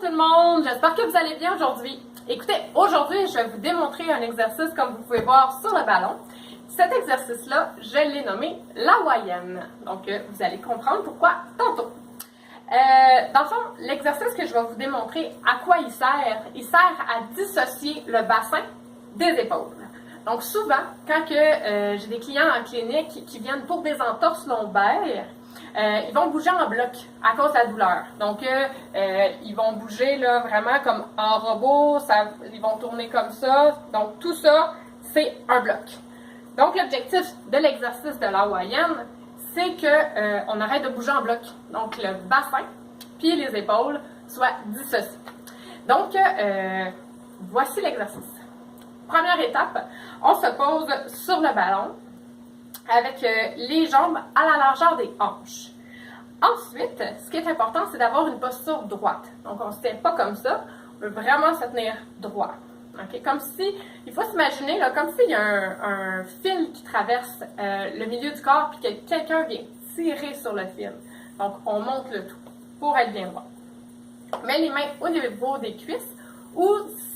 tout le monde, j'espère que vous allez bien aujourd'hui. Écoutez, aujourd'hui, je vais vous démontrer un exercice comme vous pouvez voir sur le ballon. Cet exercice-là, je l'ai nommé l'hawaïenne. Donc, vous allez comprendre pourquoi tantôt. Dans le fond, l'exercice que je vais vous démontrer, à quoi il sert à dissocier le bassin des épaules. Donc, souvent, quand j'ai des clients en clinique qui viennent pour des entorses lombaires, ils vont bouger en bloc à cause de la douleur. Donc, ils vont bouger là, vraiment comme en robot, ils vont tourner comme ça. Donc, tout ça, c'est un bloc. Donc, l'objectif de l'exercice de l'hawaïenne, c'est qu'on arrête de bouger en bloc. Donc, le bassin puis les épaules soient dissociés. Donc, voici l'exercice. Première étape, on se pose sur le ballon avec les jambes à la largeur des hanches. Ensuite, ce qui est important, c'est d'avoir une posture droite. Donc, on ne se tient pas comme ça, on veut vraiment se tenir droit. Okay? Comme si, il faut s'imaginer, comme s'il y a un fil qui traverse le milieu du corps et que quelqu'un vient tirer sur le fil. Donc, on monte le tout pour être bien droit. Mets les mains au niveau des cuisses ou,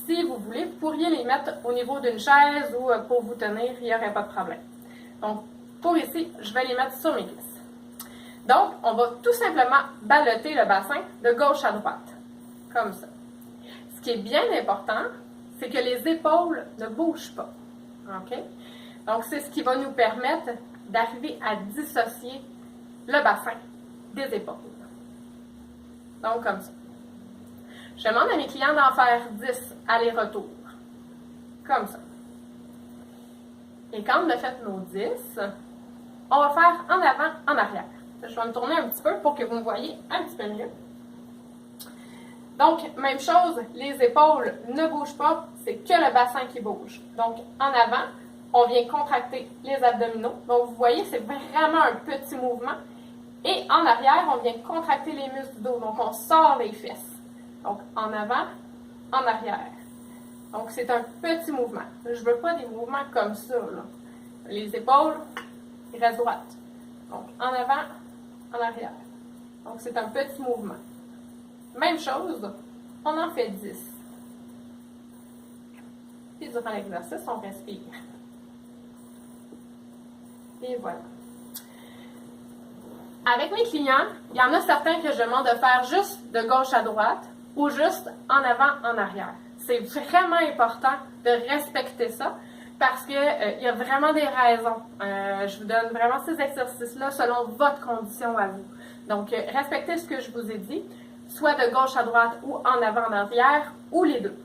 si vous voulez, vous pourriez les mettre au niveau d'une chaise ou pour vous tenir, il n'y aurait pas de problème. Donc, pour ici, je vais les mettre sur mes cuisses. Donc, on va tout simplement ballotter le bassin de gauche à droite, comme ça. Ce qui est bien important, c'est que les épaules ne bougent pas. OK? Donc, c'est ce qui va nous permettre d'arriver à dissocier le bassin des épaules. Donc, comme ça. Je demande à mes clients d'en faire 10 allers-retours. Comme ça. Et quand on a fait nos 10, on va faire en avant, en arrière. Je vais me tourner un petit peu pour que vous me voyez un petit peu mieux. Donc, même chose, les épaules ne bougent pas, c'est que le bassin qui bouge. Donc, en avant, on vient contracter les abdominaux. Donc, vous voyez, c'est vraiment un petit mouvement. Et en arrière, on vient contracter les muscles du dos. Donc, on sort les fesses. Donc, en avant, en arrière. Donc, c'est un petit mouvement. Je ne veux pas des mouvements comme ça, là. Les épaules, ils restent droites. Donc, en avant, en arrière. Donc, c'est un petit mouvement. Même chose, on en fait 10. Puis, durant l'exercice, on respire. Et voilà. Avec mes clients, il y en a certains que je demande de faire juste de gauche à droite ou juste en avant, en arrière. C'est vraiment important de respecter ça parce qu'il y a vraiment des raisons. Je vous donne vraiment ces exercices-là selon votre condition à vous. Donc, respectez ce que je vous ai dit, soit de gauche à droite ou en avant, en arrière, ou les deux.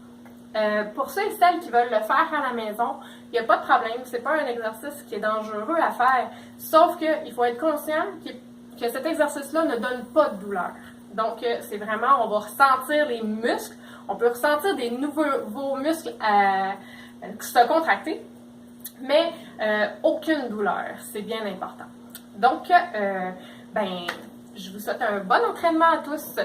Pour ceux et celles qui veulent le faire à la maison, il n'y a pas de problème. Ce n'est pas un exercice qui est dangereux à faire, sauf qu'il faut être conscient que cet exercice-là ne donne pas de douleur. Donc, c'est vraiment, on va ressentir les muscles, on peut ressentir des nouveaux muscles se contracter, mais aucune douleur, c'est bien important. Donc, je vous souhaite un bon entraînement à tous